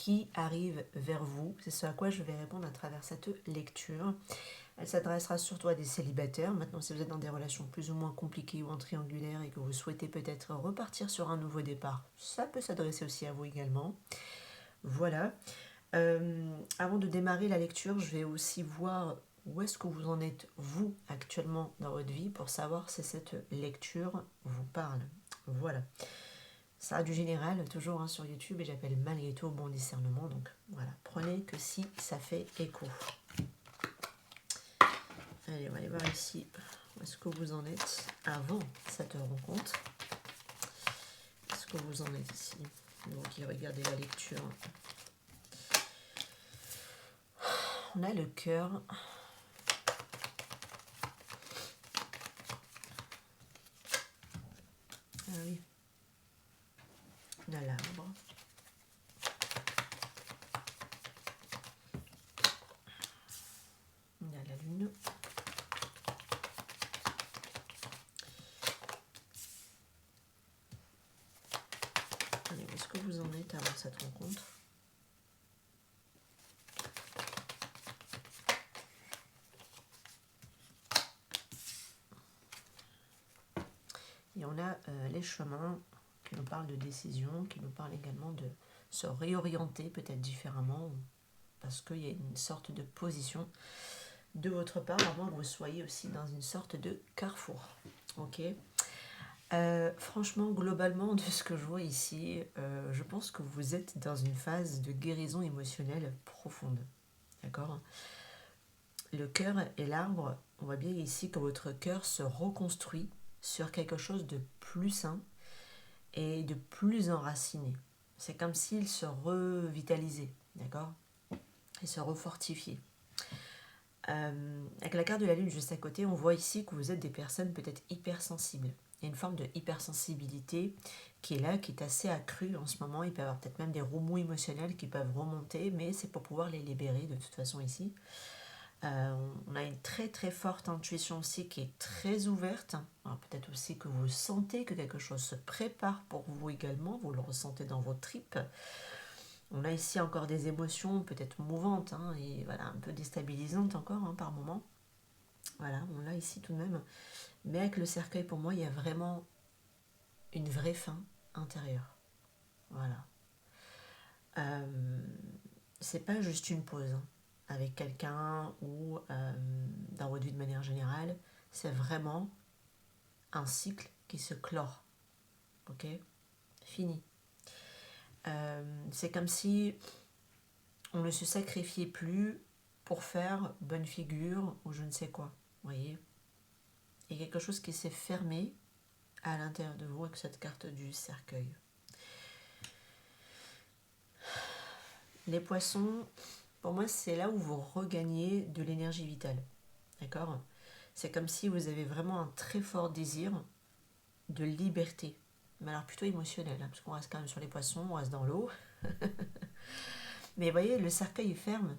qui arrive vers vous. C'est ce à quoi je vais répondre à travers cette lecture. Elle s'adressera surtout à des célibataires. Maintenant, si vous êtes dans des relations plus ou moins compliquées ou en triangulaire et que vous souhaitez peut-être repartir sur un nouveau départ, ça peut s'adresser aussi à vous également. Voilà. Avant de démarrer la lecture, je vais aussi voir où est-ce que vous en êtes, vous, actuellement, dans votre vie, pour savoir si cette lecture vous parle. Voilà. Ça a du général, toujours hein, sur YouTube, et j'appelle malgré tout au bon discernement. Donc voilà, prenez que si ça fait écho. Allez, on va aller voir ici où est-ce que vous en êtes avant cette rencontre. Est-ce que vous en êtes ici? Vous qui regardez la lecture. On a le cœur. Ah oui. On a l'arbre. On a la lune. Allez, où est-ce que vous en êtes avant cette rencontre? Et on a les chemins qui nous parlent de décision, qui nous parlent également de se réorienter peut-être différemment, parce qu'il y a une sorte de position de votre part, à moins que vous soyez aussi dans une sorte de carrefour. Ok. Franchement, globalement, de ce que je vois ici, je pense que vous êtes dans une phase de guérison émotionnelle profonde. D'accord? Le cœur et l'arbre, on voit bien ici que votre cœur se reconstruit sur quelque chose de plus sain et de plus enraciné. C'est comme s'il se revitalisait, d'accord? Et se refortifiait. Avec la carte de la lune juste à côté, on voit ici que vous êtes des personnes peut-être hypersensibles. Il y a une forme de hypersensibilité qui est là, qui est assez accrue en ce moment. Il peut y avoir peut-être même des remous émotionnels qui peuvent remonter, mais c'est pour pouvoir les libérer de toute façon ici. On a une très très forte intuition aussi qui est très ouverte. Alors peut-être aussi que vous sentez que quelque chose se prépare pour vous également, vous le ressentez dans vos tripes. On a ici encore des émotions peut-être mouvantes hein, et voilà, un peu déstabilisantes encore hein, par moment. Voilà, on l'a ici tout de même. Mais avec le cercueil, pour moi, il y a vraiment une vraie fin intérieure. Voilà. C'est pas juste une pause hein, avec quelqu'un ou dans votre vie de manière générale. C'est vraiment un cycle qui se clore. Ok? Fini. C'est comme si on ne se sacrifiait plus pour faire bonne figure ou je ne sais quoi. Vous voyez? Il y a quelque chose qui s'est fermé à l'intérieur de vous avec cette carte du cercueil. Les poissons, pour moi, c'est là où vous regagnez de l'énergie vitale. D'accord? C'est comme si vous avez vraiment un très fort désir de liberté. Mais alors plutôt émotionnel, hein, parce qu'on reste quand même sur les poissons, on reste dans l'eau. Mais vous voyez, le cercueil il ferme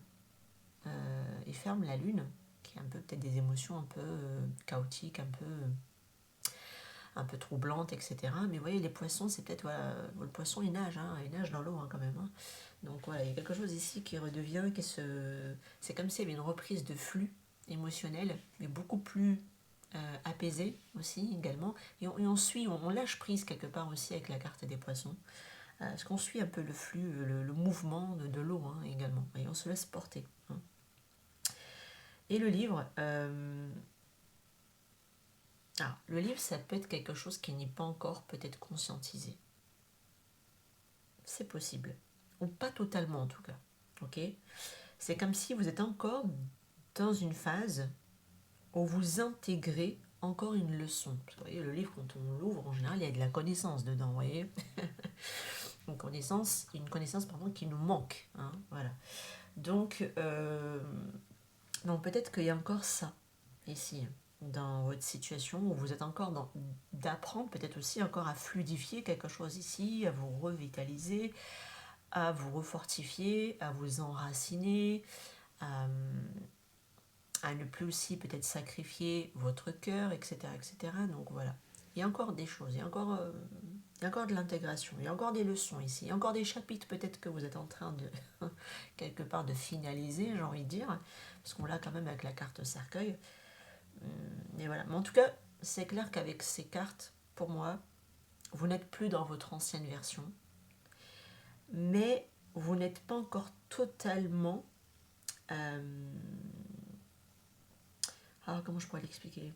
la lune, qui est un peu peut-être des émotions un peu chaotiques, un peu troublantes, etc. Mais vous voyez, les poissons, c'est peut-être, voilà, le poisson il nage dans l'eau hein, quand même. Hein. Donc voilà, il y a quelque chose ici qui redevient, c'est comme s'il y avait une reprise de flux émotionnel, mais beaucoup plus apaisé aussi également. Et on suit, on lâche prise quelque part aussi avec la carte des poissons. Parce qu'on suit un peu le flux, le mouvement de l'eau hein, également. Et on se laisse porter. Hein. Et le livre, alors, le livre, ça peut être quelque chose qui n'est pas encore peut-être conscientisé. C'est possible. Ou pas totalement en tout cas. Ok ? C'est comme si vous êtes encore dans une phase où vous intégrez encore une leçon. Parce que vous voyez, le livre, quand on l'ouvre, en général, il y a de la connaissance dedans, vous voyez. Une connaissance qui nous manque. Hein, voilà. Donc peut-être qu'il y a encore ça, ici, dans votre situation, où vous êtes encore d'apprendre, peut-être aussi encore à fluidifier quelque chose ici, à vous revitaliser, à vous refortifier, à vous enraciner, à ne plus aussi peut-être sacrifier votre cœur, etc., etc. Donc voilà, il y a encore des choses, il y a encore Il y a encore de l'intégration, il y a encore des leçons ici, il y a encore des chapitres peut-être que vous êtes en train de, quelque part, de finaliser, j'ai envie de dire, parce qu'on l'a quand même avec la carte cercueil. Et voilà. Mais en tout cas, c'est clair qu'avec ces cartes, pour moi, vous n'êtes plus dans votre ancienne version, mais vous n'êtes pas encore totalement... comment je pourrais l'expliquer?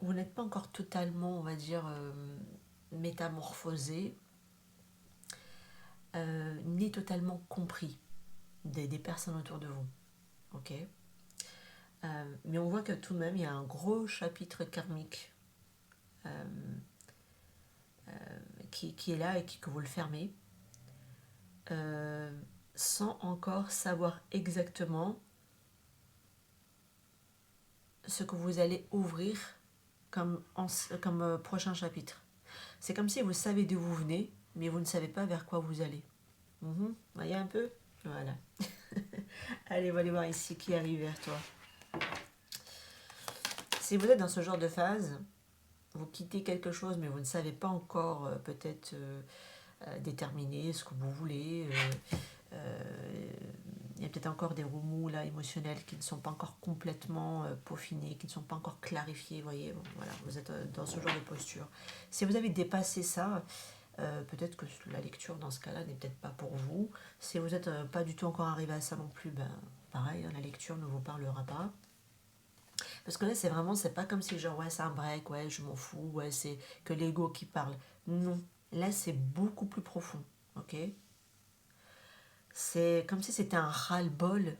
Vous n'êtes pas encore totalement, on va dire, métamorphosé, ni totalement compris des personnes autour de vous. Ok. Mais on voit que tout de même, il y a un gros chapitre karmique qui est là et que vous le fermez, sans encore savoir exactement ce que vous allez ouvrir comme prochain chapitre. C'est comme si vous savez d'où vous venez, mais vous ne savez pas vers quoi vous allez. Voyez un peu? Voilà. Allez, on va aller voir ici qui arrive vers toi. Si vous êtes dans ce genre de phase, vous quittez quelque chose, mais vous ne savez pas encore peut-être déterminer ce que vous voulez. Il y a peut-être encore des remous là, émotionnels qui ne sont pas encore complètement peaufinés, qui ne sont pas encore clarifiés. Voyez, bon, voilà, vous êtes dans ce genre de posture. Si vous avez dépassé ça, peut-être que la lecture dans ce cas-là n'est peut-être pas pour vous. Si vous n'êtes pas du tout encore arrivé à ça non plus, ben pareil, hein, la lecture ne vous parlera pas. Parce que là, c'est vraiment, c'est pas comme si genre, ouais, c'est un break, ouais, je m'en fous, ouais, c'est que l'ego qui parle. Non, là, c'est beaucoup plus profond, ok? C'est comme si c'était un ras-le-bol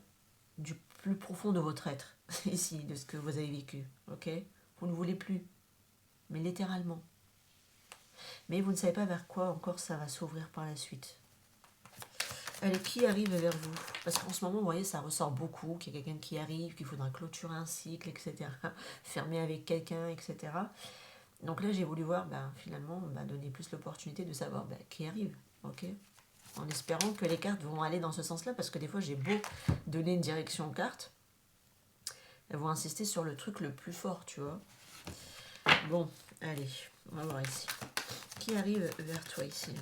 du plus profond de votre être, ici, de ce que vous avez vécu, ok? Vous ne voulez plus, mais littéralement. Mais vous ne savez pas vers quoi encore ça va s'ouvrir par la suite. Allez, qui arrive vers vous? Parce qu'en ce moment, vous voyez, ça ressort beaucoup, qu'il y a quelqu'un qui arrive, qu'il faudra clôturer un cycle, etc. Fermer avec quelqu'un, etc. Donc là, j'ai voulu voir, finalement, donner plus l'opportunité de savoir qui arrive, ok? En espérant que les cartes vont aller dans ce sens-là, parce que des fois, j'ai beau donner une direction aux cartes, elles vont insister sur le truc le plus fort, tu vois. Bon, allez, on va voir ici. Qui arrive vers toi ici?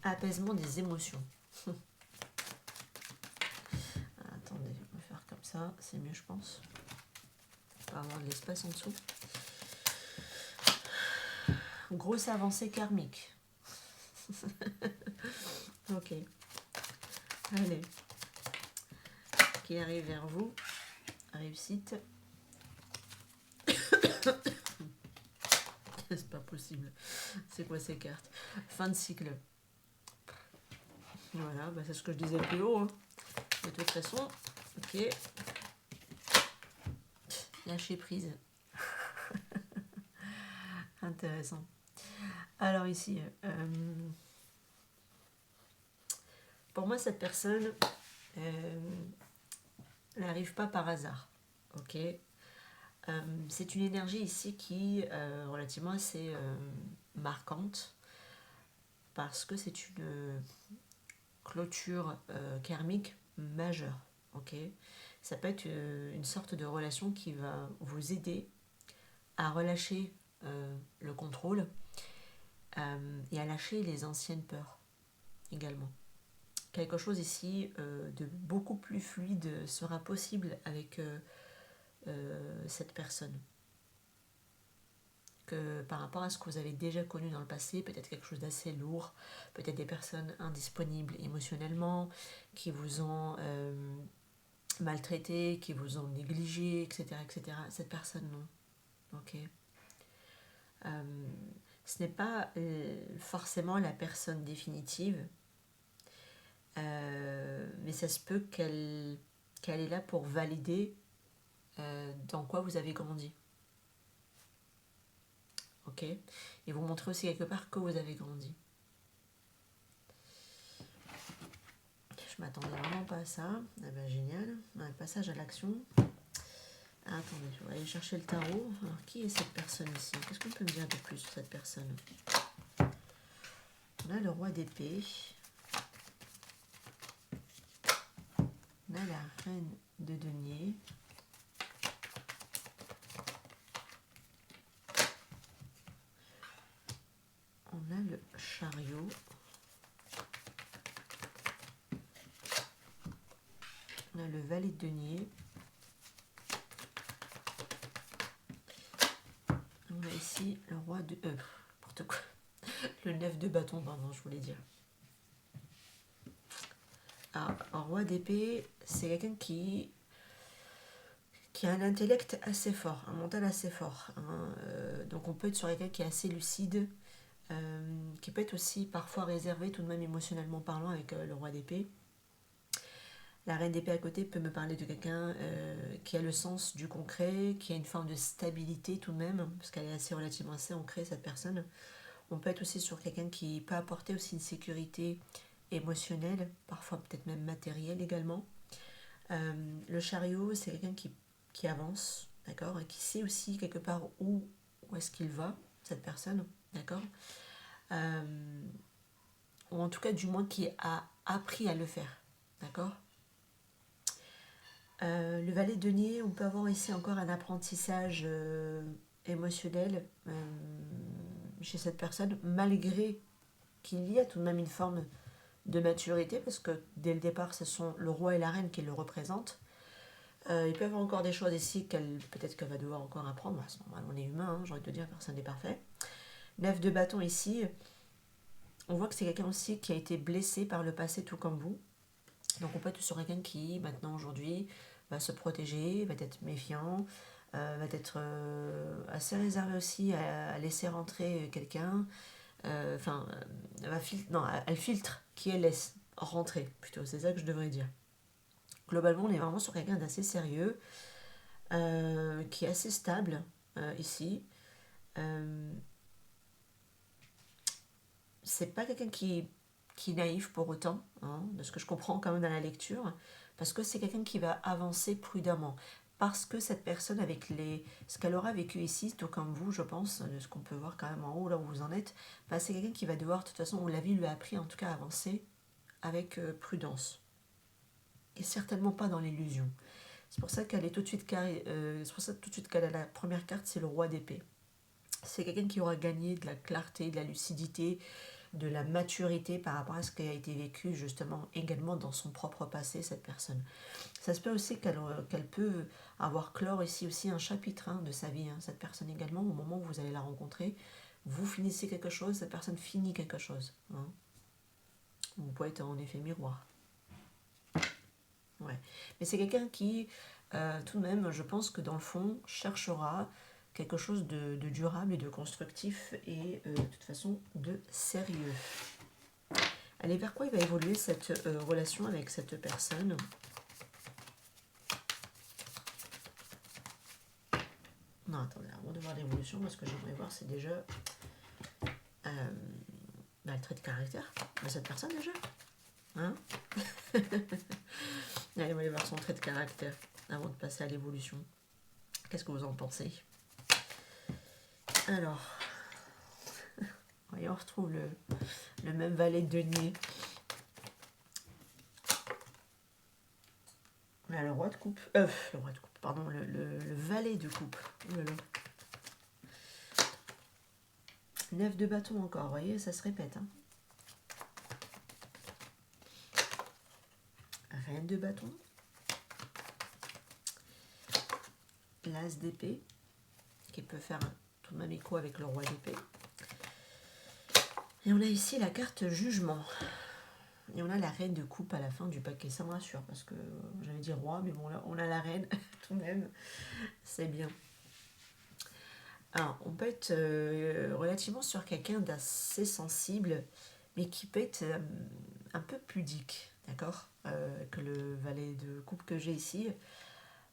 Apaisement des émotions. Attendez, on va faire comme ça, c'est mieux, je pense. On va avoir de l'espace en dessous. Grosse avancée karmique. Ok. Allez. Qui arrive vers vous? Réussite. C'est pas possible. C'est quoi ces cartes? Fin de cycle. Voilà, c'est ce que je disais plus haut. Hein. De toute façon, ok. Lâcher prise. Intéressant. Alors ici, pour moi, cette personne n'arrive pas par hasard. Ok. C'est une énergie ici qui est relativement assez marquante parce que c'est une clôture karmique majeure. Ok. Ça peut être une sorte de relation qui va vous aider à relâcher le contrôle et à lâcher les anciennes peurs également. Quelque chose ici de beaucoup plus fluide sera possible avec cette personne que par rapport à ce que vous avez déjà connu dans le passé, peut-être quelque chose d'assez lourd, peut-être des personnes indisponibles émotionnellement, qui vous ont maltraité, qui vous ont négligé, etc., etc. Cette personne, non. Ok. Ce n'est pas forcément la personne définitive, mais ça se peut qu'elle est là pour valider dans quoi vous avez grandi. Ok. Et vous montrer aussi quelque part que vous avez grandi. Je m'attendais vraiment pas à ça. Ah ben, génial. Un passage à l'action. Attendez, je vais aller chercher le tarot. Alors, qui est cette personne ici? Qu'est-ce qu'on peut me dire de plus sur cette personne? On a le roi d'épée. On a la reine de denier. chariot. On a le valet de denier. On a ici le roi de... n'importe quoi. Le 9 de bâton, pardon, je voulais dire. Alors, un roi d'épée, c'est quelqu'un qui a un intellect assez fort, un mental assez fort. Hein. Donc on peut être sur quelqu'un qui est assez lucide, qui peut être aussi parfois réservé tout de même émotionnellement parlant avec le roi d'épée. La reine d'épée à côté peut me parler de quelqu'un qui a le sens du concret, qui a une forme de stabilité tout de même, parce qu'elle est assez relativement assez ancrée, cette personne. On peut être aussi sur quelqu'un qui peut apporter aussi une sécurité émotionnelle, parfois peut-être même matérielle également. Le chariot, c'est quelqu'un qui avance, d'accord, et qui sait aussi quelque part où est-ce qu'il va, cette personne, d'accord, ou en tout cas du moins qui a appris à le faire, d'accord. Le valet de denier, on peut avoir ici encore un apprentissage émotionnel chez cette personne, malgré qu'il y a tout de même une forme de maturité, parce que dès le départ, ce sont le roi et la reine qui le représentent. Il peut y avoir encore des choses ici peut-être qu'elle va devoir encore apprendre. Bah, c'est normal, on est humain, hein, j'ai envie de te dire, personne n'est parfait. 9 de bâton ici, on voit que c'est quelqu'un aussi qui a été blessé par le passé, tout comme vous. Donc on peut être sur quelqu'un qui, maintenant, aujourd'hui, va se protéger, va être méfiant, va être assez réservé aussi à laisser rentrer quelqu'un. Enfin, elle filtre qui elle laisse rentrer, plutôt, c'est ça que je devrais dire. Globalement, on est vraiment sur quelqu'un d'assez sérieux, qui est assez stable ici. C'est pas quelqu'un qui est naïf pour autant, hein, de ce que je comprends quand même dans la lecture, parce que c'est quelqu'un qui va avancer prudemment. Parce que cette personne, avec ce qu'elle aura vécu ici, tout comme vous, je pense, de ce qu'on peut voir quand même en haut, là où vous en êtes, bah, c'est quelqu'un qui va devoir, de toute façon, où la vie lui a appris en tout cas à avancer avec prudence. Et certainement pas dans l'illusion. C'est pour ça qu'elle est tout de suite c'est pour ça tout de suite qu'elle a la première carte, c'est le roi d'épée. C'est quelqu'un qui aura gagné de la clarté, de la lucidité, de la maturité par rapport à ce qui a été vécu justement également dans son propre passé, cette personne. Ça se peut aussi qu'elle peut avoir clore ici aussi un chapitre de sa vie, cette personne également, au moment où vous allez la rencontrer. Vous finissez quelque chose, cette personne finit quelque chose. Hein. Vous pouvez être en effet miroir. Ouais. Mais c'est quelqu'un qui, tout de même, je pense que dans le fond, cherchera quelque chose de durable et de constructif et de toute façon de sérieux. Allez, vers quoi il va évoluer cette relation avec cette personne? Non, attendez, avant de voir l'évolution, moi ce que j'aimerais voir c'est déjà le trait de caractère de cette personne déjà. Hein. Allez, on va aller voir son trait de caractère avant de passer à l'évolution. Qu'est-ce que vous en pensez? Alors, voyez, on retrouve le même valet de denier. Là, le roi de coupe. Le roi de coupe, pardon, le valet de coupe. Oh là là. 9 de bâton encore, vous voyez, ça se répète. Hein. Reine de bâton. L'as d'épée, qui peut faire tout de même écho avec le roi d'épée. Et on a ici la carte jugement. Et on a la reine de coupe à la fin du paquet. Ça me rassure, parce que j'avais dit roi, mais bon, là, on a la reine, tout de même. C'est bien. Alors, on peut être relativement sur quelqu'un d'assez sensible, mais qui peut être un peu pudique, d'accord, que le valet de coupe que j'ai ici.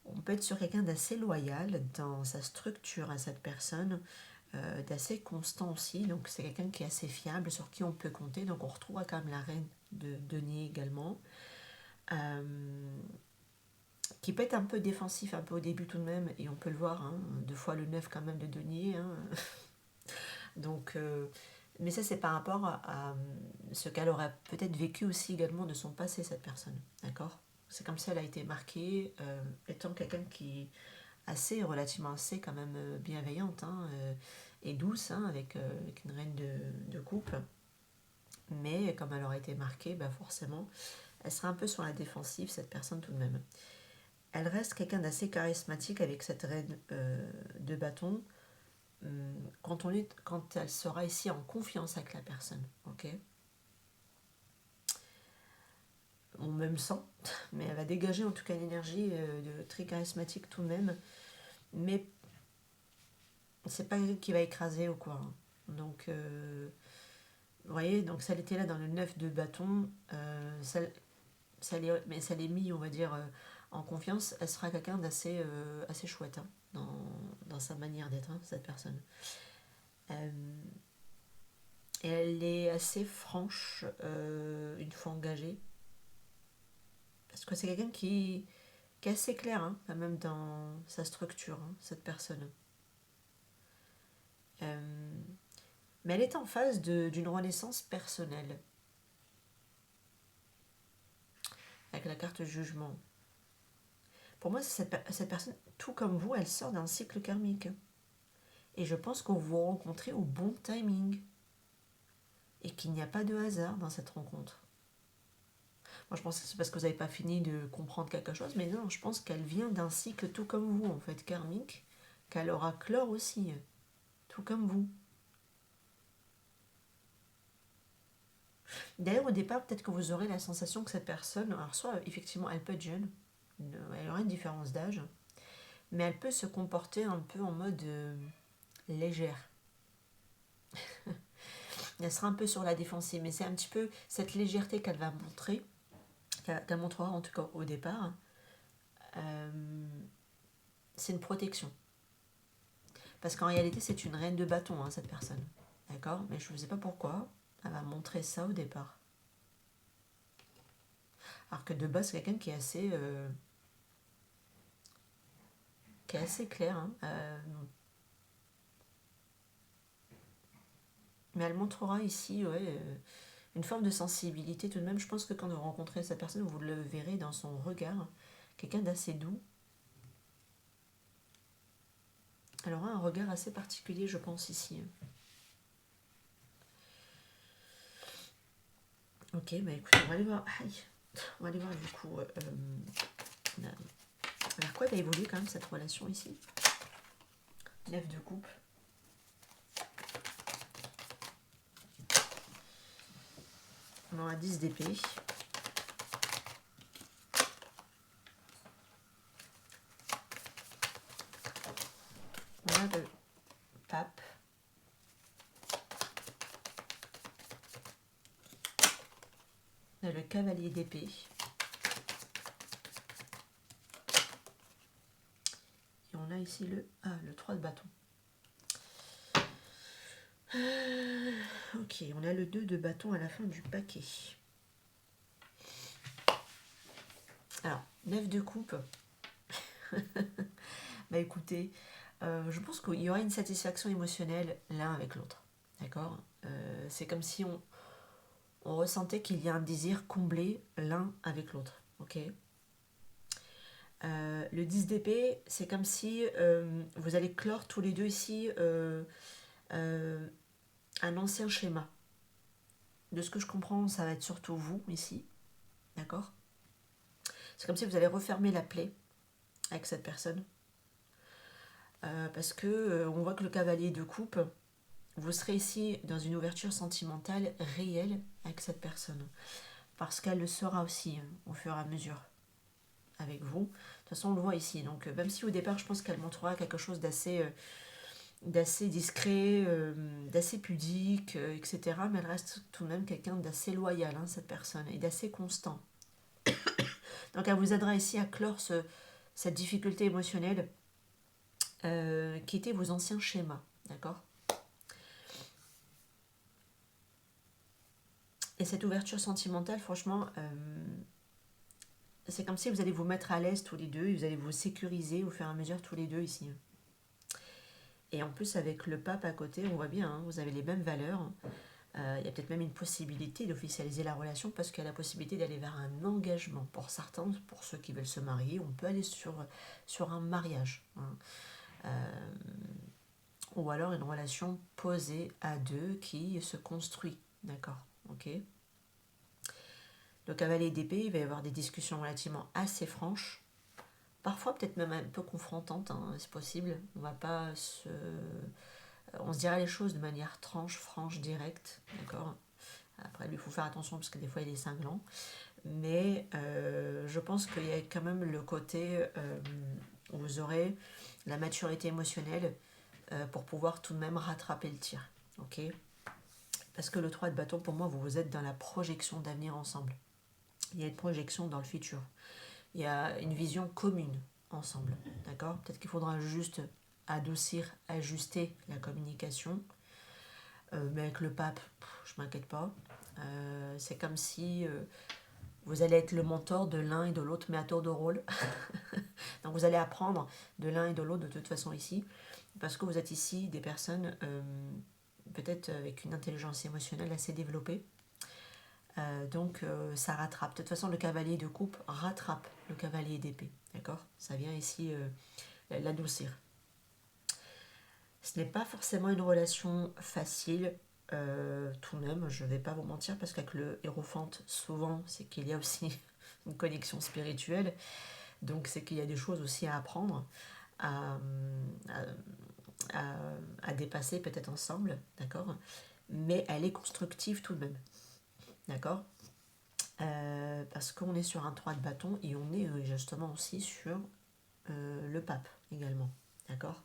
On peut être sur quelqu'un d'assez loyal dans sa structure à cette personne, d'assez constant aussi. Donc, c'est quelqu'un qui est assez fiable, sur qui on peut compter. Donc, on retrouvera quand même la reine de denier également. Qui peut être un peu défensif, un peu au début tout de même, et on peut le voir, hein, 2 fois le 9 quand même de denier. Hein. Donc, mais ça, c'est par rapport à ce qu'elle aurait peut-être vécu aussi également de son passé, cette personne. D'accord. C'est comme si elle a été marquée, étant quelqu'un qui est relativement assez quand même bienveillante, hein, et douce, hein, avec une reine de coupe. mais comme elle aura été marquée, bah forcément, elle sera un peu sur la défensive, cette personne tout de même. Elle reste quelqu'un d'assez charismatique avec cette reine de bâton quand elle sera ici en confiance avec la personne. Ok, on même sent, mais elle va dégager en tout cas une énergie de très charismatique tout de même. Mais c'est pas elle qui va écraser ou quoi. Hein. Donc, vous voyez, donc ça était là dans le 9 de bâton. Mais ça l'est mis, on va dire, en confiance. Elle sera quelqu'un d'assez assez chouette hein, dans sa manière d'être, hein, cette personne. Euh, et elle est assez franche une fois engagée. Parce que c'est quelqu'un qui est assez clair, hein, quand même dans sa structure, hein, cette personne. Euh, mais elle est en phase d'une renaissance personnelle, avec la carte jugement. Pour moi, cette personne, tout comme vous, elle sort d'un cycle karmique. Et je pense que vous vous rencontrez au bon timing. Et qu'il n'y a pas de hasard dans cette rencontre. Moi, je pense que c'est parce que vous n'avez pas fini de comprendre quelque chose, mais non, je pense qu'elle vient d'un cycle tout comme vous, en fait, karmique, qu'elle aura clore aussi, tout comme vous. D'ailleurs, au départ, peut-être que vous aurez la sensation que cette personne, alors soit effectivement, elle peut être jeune, elle aura une différence d'âge, mais elle peut se comporter un peu en mode légère. Elle sera un peu sur la défensive, mais c'est un petit peu cette légèreté qu'elle va montrer, qu'elle montrera en tout cas au départ. Euh, c'est une protection. Parce qu'en réalité, c'est une reine de bâton, hein, cette personne. D'accord? Mais je ne sais pas pourquoi. Elle va montrer ça au départ. Alors que de base, c'est quelqu'un qui est assez clair. Hein. Mais elle montrera ici une forme de sensibilité tout de même. Je pense que quand vous rencontrez cette personne, vous le verrez dans son regard. Quelqu'un d'assez doux. Elle aura un regard assez particulier, je pense, ici. Ok, bah écoutez, on va aller voir. Aïe. On va aller voir du coup vers quoi va évoluer quand même cette relation ici. 9 de coupe. On aura 10 d'épée. On a le pape. On a le cavalier d'épée. Et on a ici le 3 de bâton. Ok, on a le 2 de bâton à la fin du paquet. Alors, 9 de coupe. Bah écoutez, je pense qu'il y aura une satisfaction émotionnelle l'un avec l'autre. D'accord. C'est comme si on ressentait qu'il y a un désir comblé l'un avec l'autre. Ok. Le 10 d'épée, c'est comme si vous allez clore tous les deux ici un ancien schéma. De ce que je comprends, ça va être surtout vous ici. D'accord. C'est comme si vous allez refermer la plaie avec cette personne. Parce que on voit que le cavalier de coupe, vous serez ici dans une ouverture sentimentale réelle avec cette personne. Parce qu'elle le sera aussi au fur et à mesure avec vous. De toute façon, on le voit ici. Donc, même si au départ, je pense qu'elle montrera quelque chose d'assez discret, d'assez pudique, etc. Mais elle reste tout de même quelqu'un d'assez loyal, hein, cette personne, et d'assez constant. Donc, elle vous aidera ici à clore cette difficulté émotionnelle qui étaient vos anciens schémas. D'accord. Et cette ouverture sentimentale, franchement, c'est comme si vous allez vous mettre à l'aise tous les deux, et vous allez vous sécuriser au fur et à mesure tous les deux ici. Et en plus, avec le pape à côté, on voit bien, hein, vous avez les mêmes valeurs. Il y a peut-être même une possibilité d'officialiser la relation parce qu'il y a la possibilité d'aller vers un engagement. Pour certains, pour ceux qui veulent se marier, on peut aller sur un mariage. Hein. Ou alors une relation posée à deux qui se construit. D'accord. ok. Le cavalier d'épée, il va y avoir des discussions relativement assez franches, parfois peut-être même un peu confrontantes, hein, c'est possible. On se dira les choses de manière franche, directe, d'accord. Après, lui, il faut faire attention parce que des fois, il est cinglant. Mais je pense qu'il y a quand même le côté où vous aurez la maturité émotionnelle pour pouvoir tout de même rattraper le tir. Ok. Parce que le 3 de bâton, pour moi, vous êtes dans la projection d'avenir ensemble. Il y a une projection dans le futur. Il y a une vision commune ensemble. D'accord. Peut-être qu'il faudra juste adoucir, ajuster la communication. Mais avec le pape, je m'inquiète pas. C'est comme si vous allez être le mentor de l'un et de l'autre, mais à tour de rôle. Donc vous allez apprendre de l'un et de l'autre de toute façon ici, parce que vous êtes ici des personnes peut-être avec une intelligence émotionnelle assez développée. Donc ça rattrape. De toute façon, le cavalier de coupe rattrape le cavalier d'épée. D'accord. Ça vient ici l'adoucir. Ce n'est pas forcément une relation facile, tout de même, je ne vais pas vous mentir, parce qu'avec le hiérophante, souvent, c'est qu'il y a aussi une connexion spirituelle. Donc c'est qu'il y a des choses aussi à apprendre, à, à dépasser peut-être ensemble, d'accord. Mais elle est constructive tout de même, d'accord. Parce qu'on est sur un 3 de bâton et on est justement aussi sur le pape également, d'accord.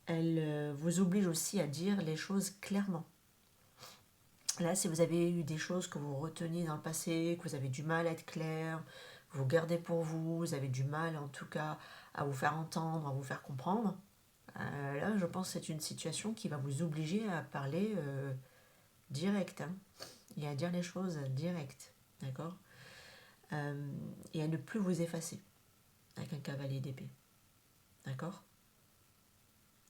Elle vous oblige aussi à dire les choses clairement. Là, si vous avez eu des choses que vous reteniez dans le passé, que vous avez du mal à être clair, vous gardez pour vous, vous avez du mal en tout cas à vous faire entendre, à vous faire comprendre, là, je pense que c'est une situation qui va vous obliger à parler direct, hein, et à dire les choses directes, d'accord. Et à ne plus vous effacer avec un cavalier d'épée, d'accord.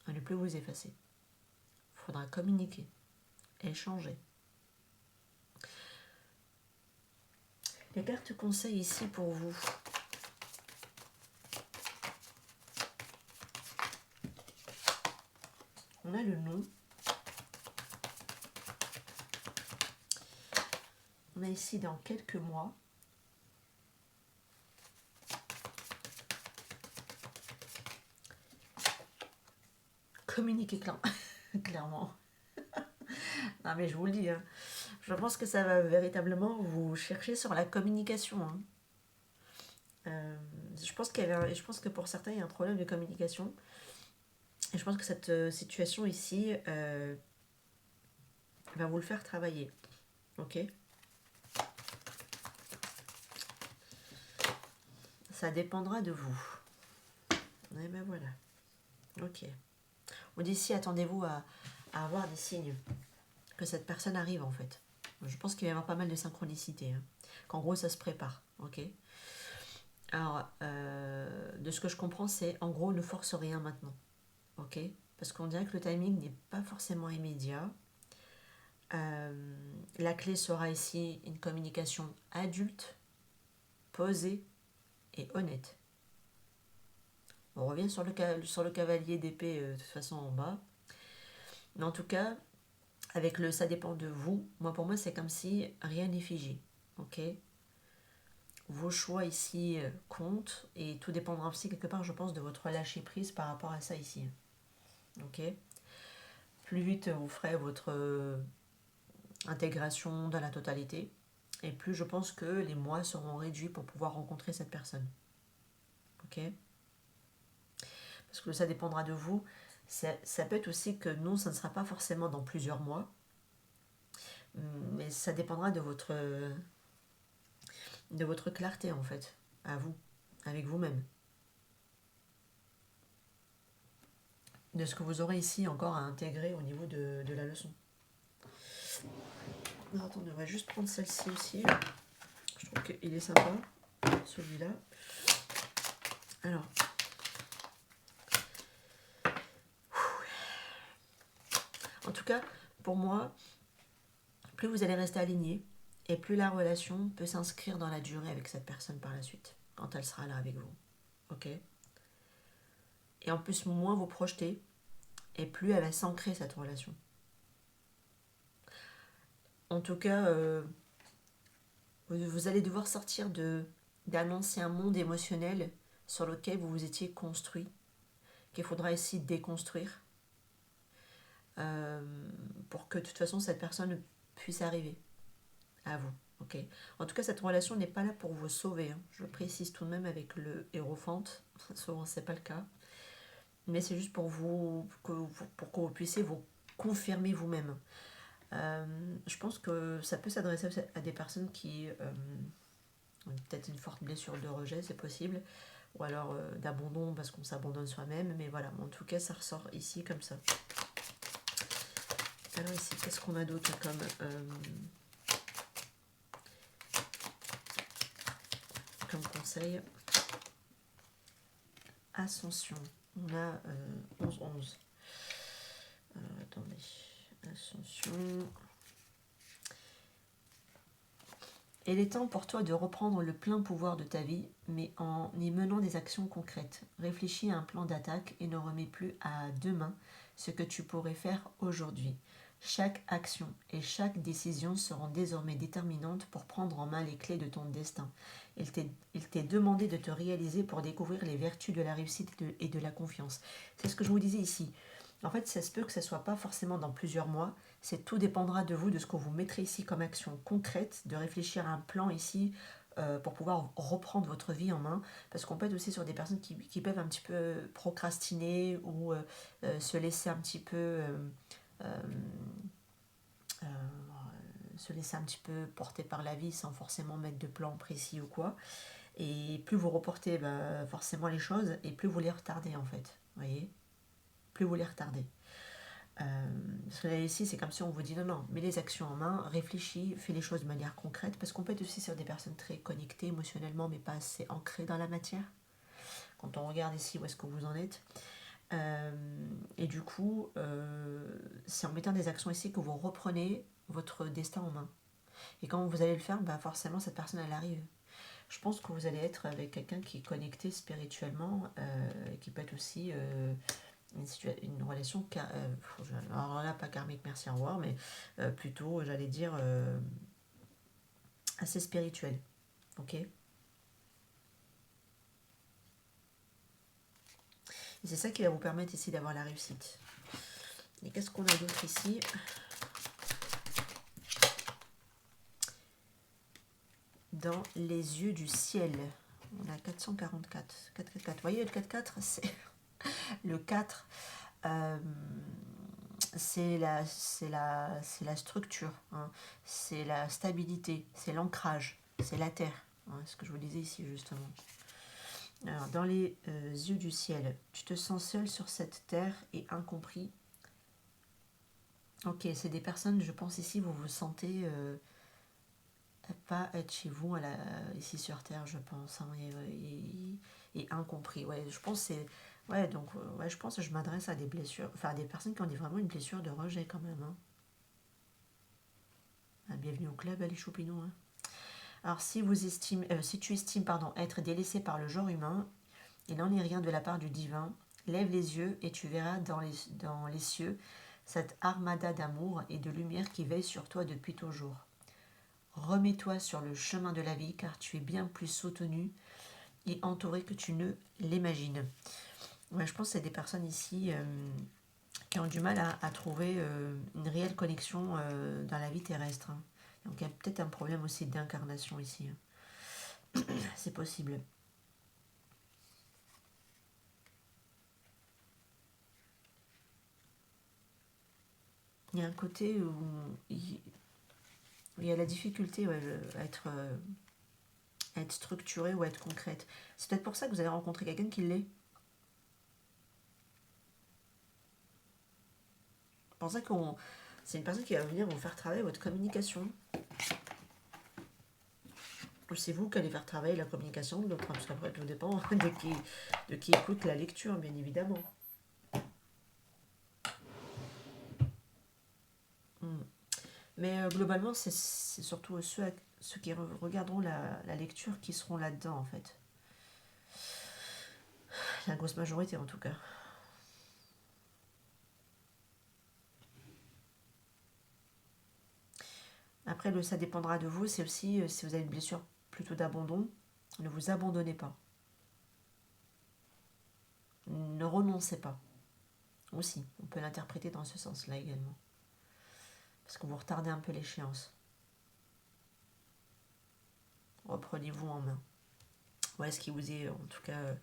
À ne plus vous effacer. Il faudra communiquer, échanger. Les cartes conseils ici pour vous. On a le nom. On a ici dans quelques mois. Communiquer clairement. Non mais je vous le dis, hein. Je pense que ça va véritablement vous chercher sur la communication, hein. Je pense je pense que pour certains il y a un problème de communication. Et je pense que cette situation ici va vous le faire travailler. Ok. Ça dépendra de vous. Et ben voilà. Ok. On dit ici, attendez-vous à avoir des signes que cette personne arrive en fait. Je pense qu'il va y avoir pas mal de synchronicité, hein. Qu'en gros ça se prépare. Ok. Alors, de ce que je comprends, c'est en gros ne force rien maintenant. Ok. Parce qu'on dirait que le timing n'est pas forcément immédiat. La clé sera ici une communication adulte, posée et honnête. On revient sur le cavalier d'épée de toute façon en bas. Mais en tout cas, avec le ça dépend de vous, moi pour moi c'est comme si rien n'est figé. Ok. Vos choix ici comptent et tout dépendra aussi quelque part, je pense, de votre lâcher prise par rapport à ça ici. Ok. Plus vite vous ferez votre intégration dans la totalité, et plus je pense que les mois seront réduits pour pouvoir rencontrer cette personne. Ok. Parce que ça dépendra de vous. Ça peut être aussi que non, ça ne sera pas forcément dans plusieurs mois, mais ça dépendra de votre clarté en fait, à vous, avec vous-même. De ce que vous aurez ici encore à intégrer au niveau de la leçon. Alors, attendez, on va juste prendre celle-ci aussi. Je trouve qu'il est sympa, celui-là. Alors. En tout cas, pour moi, plus vous allez rester aligné, et plus la relation peut s'inscrire dans la durée avec cette personne par la suite, quand elle sera là avec vous. Ok. Et en plus, moins vous projetez, et plus elle va s'ancrer cette relation. En tout cas, vous allez devoir sortir d'un ancien monde émotionnel sur lequel vous vous étiez construit, qu'il faudra essayer de déconstruire euh, pour que de toute façon cette personne puisse arriver à vous. Ok. En tout cas, cette relation n'est pas là pour vous sauver, hein. Je le précise tout de même avec le hérophante. Souvent, c'est pas le cas. Mais c'est juste pour pour que vous puissiez vous confirmer vous-même. Je pense que ça peut s'adresser à des personnes qui ont peut-être une forte blessure de rejet, c'est possible, ou alors d'abandon parce qu'on s'abandonne soi-même. Mais voilà, en tout cas, ça ressort ici comme ça. Alors ici, qu'est-ce qu'on a d'autre comme conseil? Ascension. On a 11-11. Attendez. Ascension. Il est temps pour toi de reprendre le plein pouvoir de ta vie, mais en y menant des actions concrètes. Réfléchis à un plan d'attaque et ne remets plus à demain ce que tu pourrais faire aujourd'hui. Chaque action et chaque décision seront désormais déterminantes pour prendre en main les clés de ton destin. Il t'est demandé de te réaliser pour découvrir les vertus de la réussite et de la confiance. C'est ce que je vous disais ici. En fait, ça se peut que ce ne soit pas forcément dans plusieurs mois. Tout dépendra de vous, de ce que vous mettrez ici comme action concrète, de réfléchir à un plan ici pour pouvoir reprendre votre vie en main. Parce qu'on peut être aussi sur des personnes qui peuvent un petit peu procrastiner ou se laisser un petit peu... euh, euh, se laisser un petit peu porter par la vie sans forcément mettre de plan précis ou quoi. Et plus vous reportez forcément les choses et plus vous les retardez en fait. Vous voyez, plus vous les retardez. Parce que là, ici, c'est comme si on vous dit non, non, mets les actions en main, réfléchis, fais les choses de manière concrète, parce qu'on peut être aussi sur des personnes très connectées émotionnellement, mais pas assez ancrées dans la matière. Quand on regarde ici où est-ce que vous en êtes. Et du coup, c'est en mettant des actions ici que vous reprenez votre destin en main. Et quand vous allez le faire, bah forcément, cette personne, elle arrive. Je pense que vous allez être avec quelqu'un qui est connecté spirituellement, qui peut être aussi une relation, alors là, pas karmique, merci, au revoir, mais plutôt, j'allais dire, assez spirituelle. Ok. Et c'est ça qui va vous permettre ici d'avoir la réussite. Et qu'est-ce qu'on a d'autre ici? Dans les yeux du ciel. On a 444. 444. Vous voyez, le 4-4, c'est le 4. C'est la structure, hein. C'est la stabilité, c'est l'ancrage, c'est la terre, hein, ce que je vous disais ici justement. Alors, dans les yeux du ciel, tu te sens seul sur cette terre et incompris. Ok, c'est des personnes, je pense ici, vous vous sentez pas être chez vous ici sur terre, je pense, hein, et incompris. Ouais, je pense c'est ouais, donc ouais, je pense que je m'adresse à des blessures, enfin à des personnes qui ont vraiment une blessure de rejet quand même, hein. Ah, bienvenue au club, Ali Choupinou, hein. Alors si tu estimes être délaissé par le genre humain, il n'en est rien de la part du divin. Lève les yeux et tu verras dans les cieux cette armada d'amour et de lumière qui veille sur toi depuis toujours. Remets-toi sur le chemin de la vie car tu es bien plus soutenu et entouré que tu ne l'imagines. Ouais, je pense que c'est des personnes ici qui ont du mal à trouver une réelle connexion dans la vie terrestre, hein. Donc il y a peut-être un problème aussi d'incarnation ici, hein. C'est possible. Il y a un côté où il y a la difficulté, ouais, à être structurée ou à être concrète. C'est peut-être pour ça que vous allez rencontrer quelqu'un qui l'est. C'est pour ça c'est une personne qui va venir vous faire travailler votre communication. Ou c'est vous qui allez faire travailler la communication de l'autre, parce qu'après tout dépend de qui écoute la lecture, bien évidemment. Hmm. Mais globalement, c'est surtout ceux qui regarderont la lecture qui seront là-dedans, en fait. La grosse majorité, en tout cas. Après, ça dépendra de vous. C'est aussi si vous avez une blessure plutôt d'abandon, ne vous abandonnez pas. Ne renoncez pas. Aussi, on peut l'interpréter dans ce sens-là également. Parce que vous retardez un peu l'échéance. Reprenez-vous en main. Voilà ce qui vous est en tout cas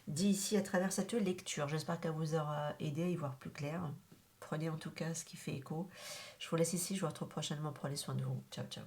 dit ici à travers cette lecture. J'espère qu'elle vous aura aidé à y voir plus clair. Prenez en tout cas ce qui fait écho. Je vous laisse ici, je vous retrouve prochainement. Prenez soin de vous. Ciao, ciao.